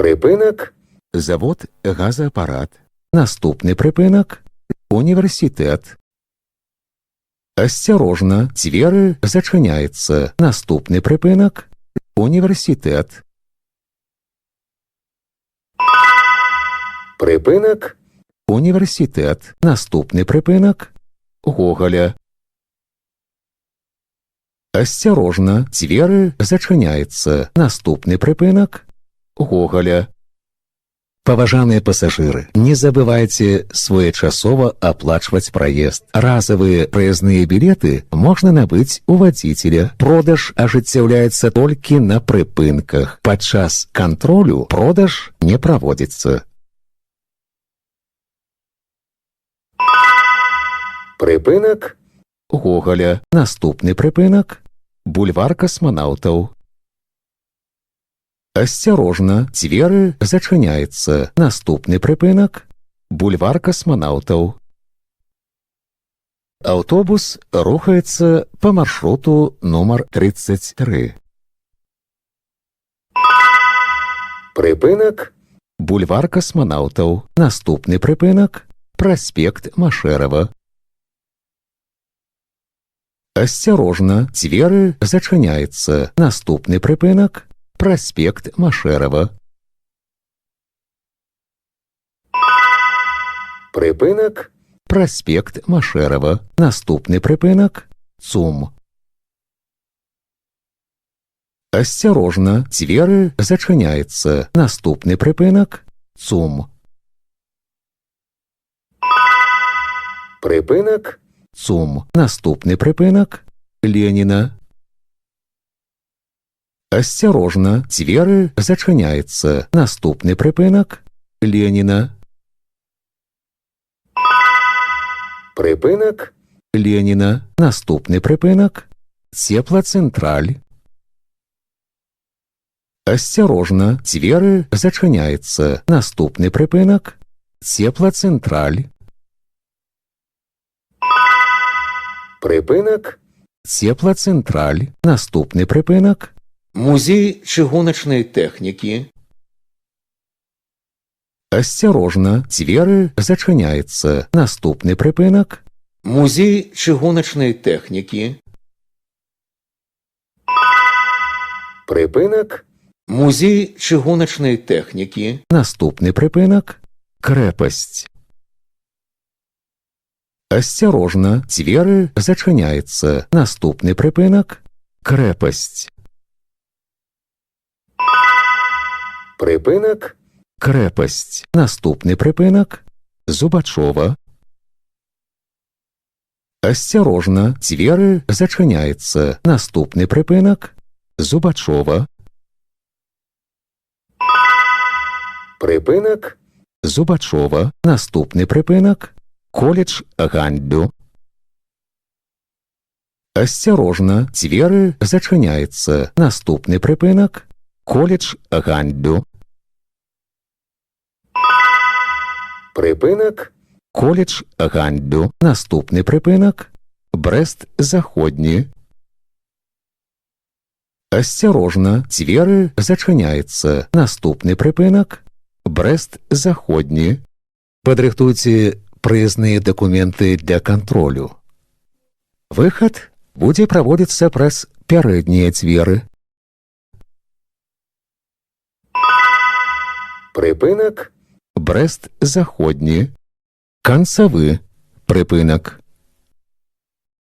Припинок. Завод газаапарат. Наступны припинок універсітэт. Асцярожна, дзверы зачыняецца. Наступны припинок універсітэт. Припинок. Універсітэт. Наступны припинок Гоголя. Асцярожна, дзверы зачыняецца. Наступны припинок Гоголя. Паважаныя пасажыры, не забывайце своечасова аплачваць праезд. Разавыя праязныя білеты можна набыць у вадзіцеля. Продаж ажыццяўляецца толькі на прыпынках. Падчас кантролю продаж не праводзіцца. Припинок. Гоголя. Наступны прыпынак бульвар касманаўтаў. Асцярожна, дзверы зачыняецца. Наступны прыпынак бульвар касманаўтаў. Аўтобус рухаецца па маршруту нумар 33. Припинок. Бульвар касманаўтаў. Наступны прыпынак праспект Машэрава. Асцярожна, дзверы зачыняецца. Наступны прыпынак праспект Машэрава. Припинок. Праспект Машэрава. Наступны прыпынак ЦУМ. Асцярожна, дзверы зачыняецца. Наступны прыпынак ЦУМ. Припинок. ЦУМ. Наступны прыпынак Леніна. Асцярожна, дзверы зачыняецца. Наступны прыпынак Леніна. Припинок. Леніна. Наступны прыпынак Цеплацэнтраль. Асцярожна, дзверы зачыняецца. Наступны прыпынак Цеплацэнтраль. Припинок. Цеплацэнтраль. Наступны прыпынак музей чыгуначнай тэхнікі. Асцярожна, дзверы зачыняецца. Наступны прыпынак музей чыгуначнай тэхнікі. Припинок. Музей чыгуначнай тэхнікі. Наступны прыпынак крэпасць. Асцярожна, дзверы зачыняецца. Наступны прыпынак крэпасць. Припинок. Крэпасць. Наступны прыпынак Зубачова. Асцярожна, дзверы зачыняецца. Наступны прыпынак Зубачова. Припинок. Зубачова. Наступны прыпынак коледж гандлю. Асцярожна, дзверы зачыняецца. Наступны прыпынак коледж гандлю. Припинок. Коледж гандлю. Наступны прыпынак Брэст-Заходні. Асцярожна, дзверы зачыняецца. Наступны прыпынак Брэст-Заходні. Падрыхтуйце праязныя дакументы для кантролю. Выхад будзе праводзіцца праз пярэднія дзверы. Припинок. Брэст-Заходні. Канцавы прыпынак.